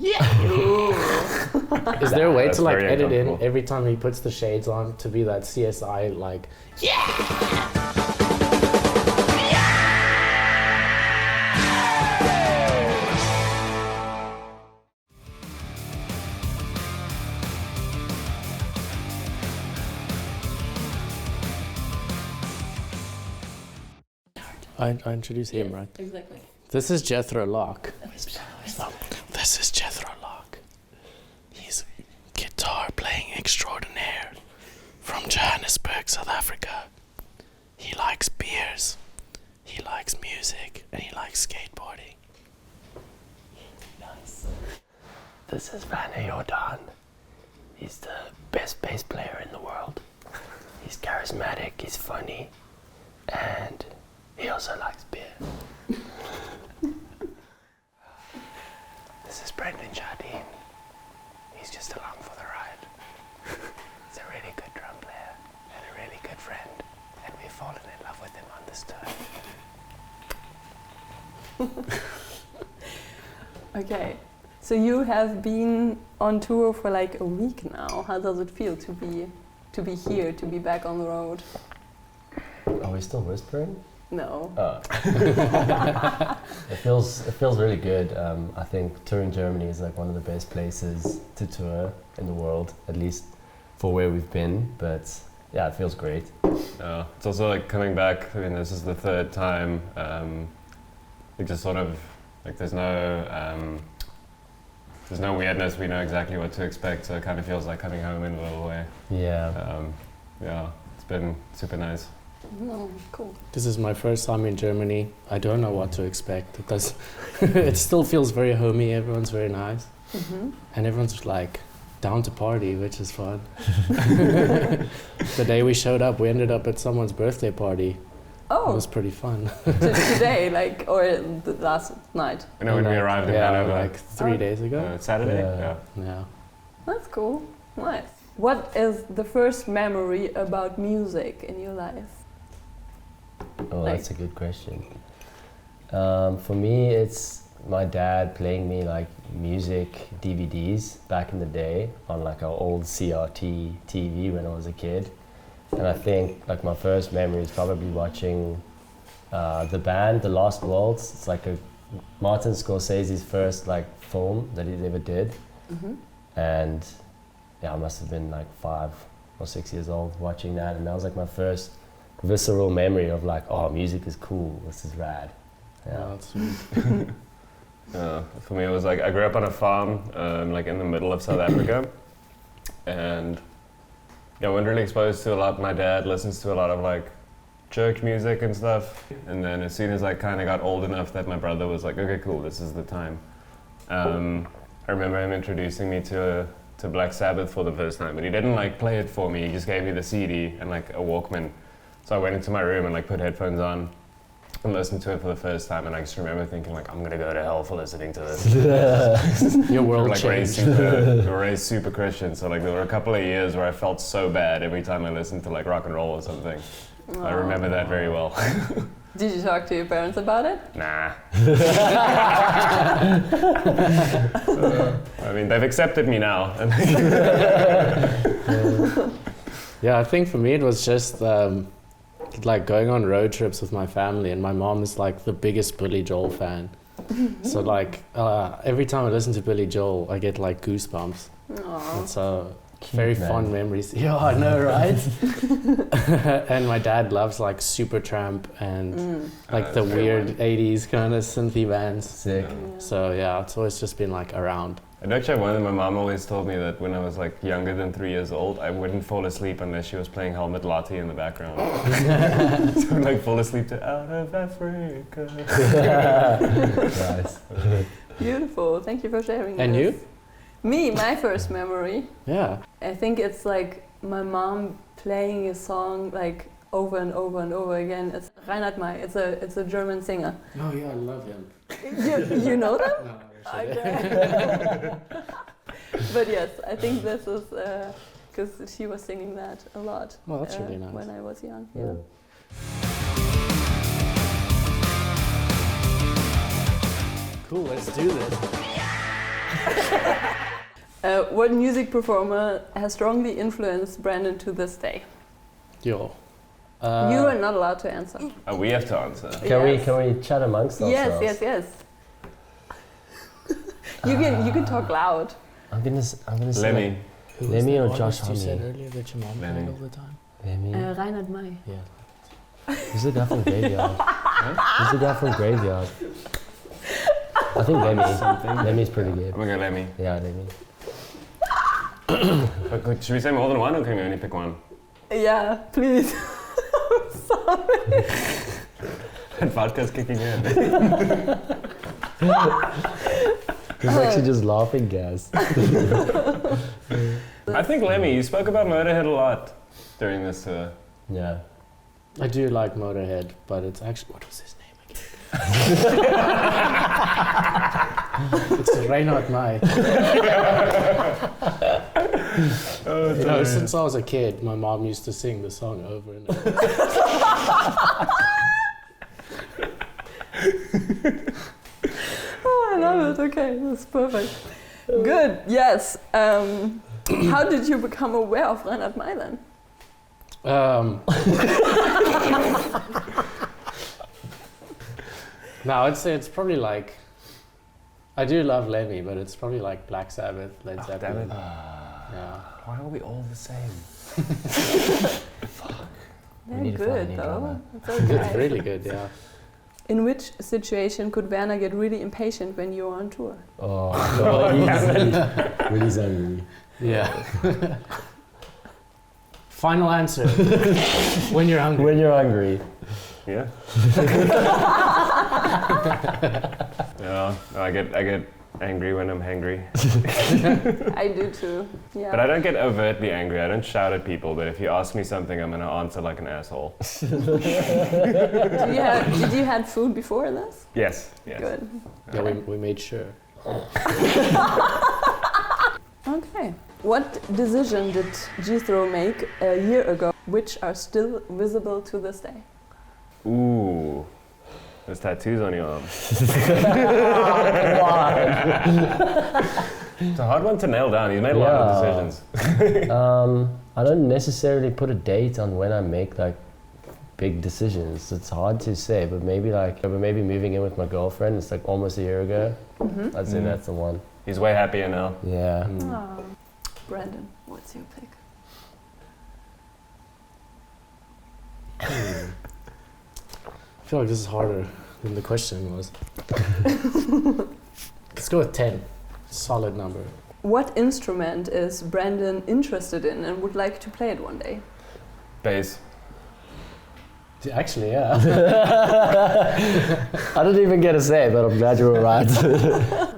Is there a way That's to like very edit in uncomfortable. every time he puts the shades on to be that CSI like? I introduce him, right? Exactly. This is Jethro Locke. This is Jethro Locke. He's a guitar playing extraordinaire from Johannesburg, South Africa. He likes beers, he likes music, and he likes skateboarding. Nice. This is Werner Jordan. He's the best bass player in the world. He's charismatic, he's funny, and he also likes beer. This is Brendan Jardine. He's just along for the ride. He's a really good drum player and a really good friend, and we've fallen in love with him on this tour. Okay. So you have been on tour for like a week now. How does it feel to be here, to be back on the road? Are we still whispering? No. It feels really good. I think touring Germany is like one of the best places to tour in the world, at least for where we've been. But yeah, it feels great. It's also like coming back. I mean, this is the third time. We just sort of like there's no weirdness. We know exactly what to expect, so it kind of feels like coming home in a little way. Yeah. It's been super nice. No, cool. This is my first time in Germany. I don't know what to expect. It still feels very homey. Everyone's very nice. Mm-hmm. And everyone's like down to party, which is fun. The day we showed up, we ended up at someone's birthday party. It Oh, was pretty fun. today, like, or the last night. You know, when we arrived in Hanover, like 3 days ago. Saturday. Yeah. Yeah. That's cool. Nice. What is the first memory about music in your life? Oh, Like- that's a good question. For me, it's my dad playing me like music DVDs back in the day on like our old CRT TV when I was a kid. And I think like my first memory is probably watching the band, The Lost Waltz. It's like Martin Scorsese's first like film that he ever did. Mm-hmm. And yeah, I must have been like 5 or 6 years old watching that, and that was like my first visceral memory of like, oh, music is cool, this is rad. Yeah. Oh, that's sweet. For me, it was like I grew up on a farm, like in the middle of South Africa, and I wasn't really exposed to a lot. My dad listens to a lot of like church music and stuff, and then as soon as I kind of got old enough that my brother was like, okay, cool, this is the time. I remember him introducing me to Black Sabbath for the first time, but he didn't like play it for me. He just gave me the CD and like a Walkman. So I went into my room and like put headphones on and listened to it for the first time, and I just remember thinking like, I'm gonna go to hell for listening to this. Your world We were changed. raised super Christian, so like there were a couple of years where I felt so bad every time I listened to like rock and roll or something. I remember that very well. Did you talk to your parents about it? Nah. I mean, they've accepted me now. Yeah, I think for me it was just like going on road trips with my family, and my mom is like the biggest Billy Joel fan. So like every time I listen to Billy Joel, I get like goosebumps. Aww. So Cute, very man. fond memories. Yeah, I know, right? And my dad loves like Supertramp and like the weird 80s kind of synthy bands. Sick. So yeah, it's always just been like around. And actually, my mom always told me that when I was like younger than 3 years old, I wouldn't fall asleep unless she was playing Helmut Latte in the background. So I'd like fall asleep to Out of Africa. Nice. Beautiful. Thank you for sharing. And this. you? Me, my first memory. Yeah. I think it's like my mom playing a song like over and over and over again. It's Reinhard May. It's a German singer. Oh yeah, I love him. You know them? No, Okay. But yes, I think this is because she was singing that a lot. Well, that's really nice. When I was young. Yeah. Yeah. Cool, let's do this. What music performer has strongly influenced Brandon to this day? Yo. You are not allowed to answer. Oh, we have to answer. Can Yes. we chat amongst ourselves? Yes. You can talk loud. I'm gonna say Lemmy. Who was Lemmy that or artist Josh you Homme? said earlier that your mom Lemmy. played all the time? Lemmy. Reinhard May. Yeah. Who's the guy from Graveyard? Who's the guy from Graveyard? I think Lemmy. Lemmy's pretty good. I'm gonna go Lemmy. Yeah, Lemmy. But should we say more than one or can we only pick one? Yeah, please. And vodka's kicking in. He's actually just laughing gas. I think Lemmy, you spoke about Motorhead a lot during this tour. Yeah. I do like Motorhead, but it's actually, what was his name again? It's Reinhard May. You know, since I was a kid, my mom used to sing the song over and over. Oh, I love it. Okay, that's perfect. Good. Yes. How did you become aware of Reinhard May then? No, I'd say it's probably like, I do love Lemmy, but it's probably like Black Sabbath, Led Zeppelin. damn it. Yeah. Why are we all the same? They're need to find a good new though. drummer. It's okay. It's really good, yeah. In which situation could Werner get really impatient when you're on tour? Oh, God, he's really angry. Yeah. Final answer. When you're hungry. When you're hungry. Yeah. Yeah, I get angry when I'm hangry. I do too. Yeah. But I don't get overtly angry. I don't shout at people. But if you ask me something, I'm gonna answer like an asshole. Did you had food before this? Yes. Yes. Good. Yeah, we made sure. Okay. What decision did Jethro make a year ago, which are still visible to this day? Ooh. There's tattoos on your arm. It's a hard one to nail down. He's made a lot of decisions. I don't necessarily put a date on when I make like big decisions. It's hard to say, but maybe moving in with my girlfriend. It's like almost a year ago. Mm-hmm. I'd say that's the one. He's way happier now. Yeah. Oh. Brandon, what's your pick? I feel like this is harder than the question was. Let's go with 10. Solid number. What instrument is Brandon interested in and would like to play it one day? Bass. Actually, yeah. I didn't even get to say it, but I'm glad you were right.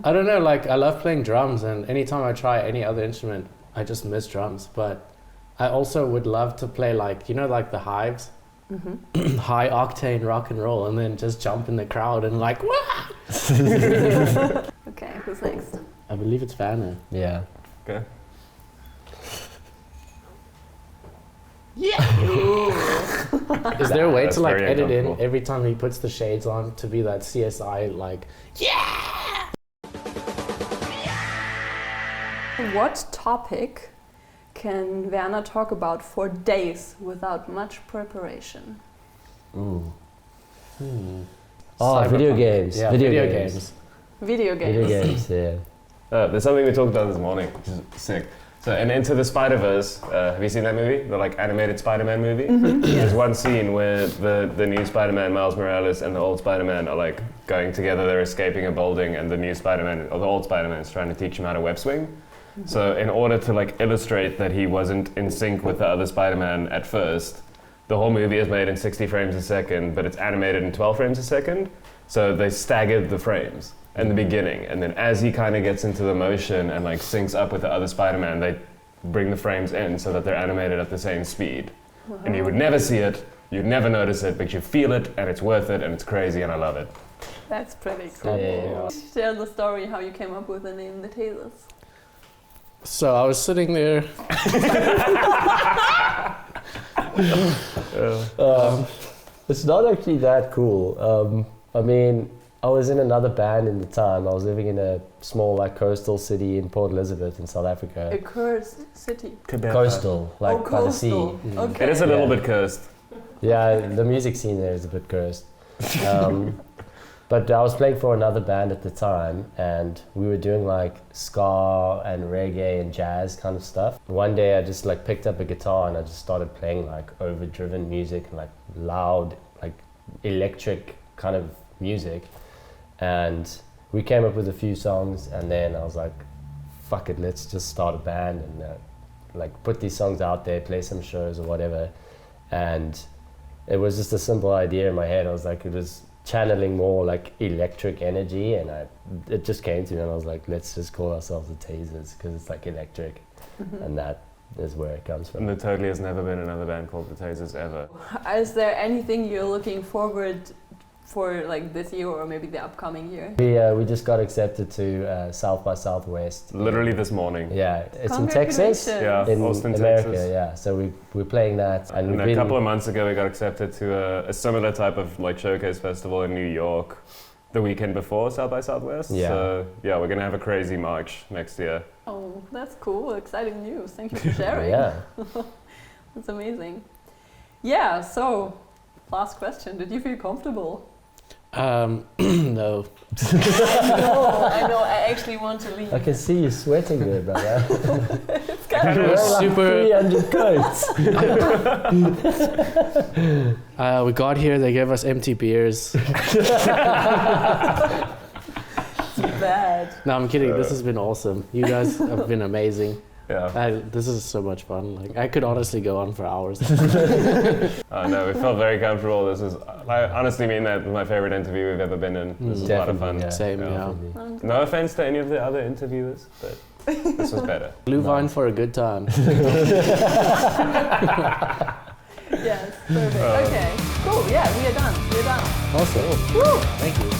I don't know, like I love playing drums, and anytime I try any other instrument, I just miss drums. But I also would love to play like, you know, like the Hives, high octane rock and roll, and then just jump in the crowd and like, wah! Okay, who's next? I believe it's Werner. Yeah. Okay. Is there a way That's to like very edit in uncomfortable. every time he puts the shades on to be that CSI like, What topic can Werner talk about for days without much preparation? Ooh. hmm. Oh, video Cyberpunk. games. Yeah, Video video games. games. Video games. Video games, yeah. There's something we talked about this morning, which is sick. So in Into the Spider-Verse, have you seen that movie? The like animated Spider-Man movie? There's one scene where the new Spider-Man, Miles Morales, and the old Spider-Man are like going together, they're escaping a building, and the new Spider-Man, or the old Spider-Man is trying to teach him how to web swing. So in order to like illustrate that he wasn't in sync with the other Spider-Man at first, the whole movie is made in 60 frames a second, but it's animated in 12 frames a second. So they staggered the frames in the beginning, and then as he kind of gets into the motion and like syncs up with the other Spider-Man, they bring the frames in so that they're animated at the same speed. And you would never see it, you'd never notice it, but you feel it, and it's worth it, and it's crazy, and I love it. That's pretty cool. Yeah. Share the story how you came up with the name The Tasers. So I was sitting there. It's not actually that cool. I mean, I was in another band in the time. I was living in a small like coastal city in Port Elizabeth in South A Africa. cursed city. Coastal, like by the sea. coastal. Okay. It is a little Yeah. bit cursed. Yeah, the music scene there is a bit cursed. But I was playing for another band at the time, and we were doing like ska and reggae and jazz kind of stuff. One day I just like picked up a guitar and I just started playing like overdriven music and like loud, like electric kind of music. And we came up with a few songs, and then I was like, fuck it, let's just start a band and like put these songs out there, play some shows or whatever. And it was just a simple idea in my head. I was like, it was channeling more like electric energy, and it just came to me, and I was like, let's just call ourselves the Tasers because it's like electric, and that is where it comes And from. there totally has never been another band called the Tasers ever. Is there anything you're looking forward for like this year or maybe the upcoming year? We just got accepted to South by Southwest. Literally this morning. Yeah, it's in Texas. Congratulations. Yeah, In Austin, America, Texas. yeah. So we're playing that, and And we've a been couple of months ago, we got accepted to a similar type of like showcase festival in New York the weekend before South by Southwest. Yeah. So yeah, we're gonna have a crazy March next year. Oh, that's cool. Exciting news. Thank you for sharing. yeah. That's amazing. Yeah, so last question. Did you feel comfortable? No. I know. I actually want to leave. I can see you sweating there, brother. It's kind It of was super. 300 coats. We got here, they gave us empty beers. bad. No, I'm kidding. This has been awesome. You guys have been amazing. Yeah. This is so much fun. Like I could honestly go on for hours. No, we felt very comfortable. This is, I honestly mean that was my favorite interview we've ever been in. This was a lot of fun. Definitely, Same, yeah. Definitely. No offense to any of the other interviewers, but this was better. Blue Vine for a good time. Yes, perfect. Okay, cool. Yeah, we are done. We're done. Awesome. Woo! Thank you.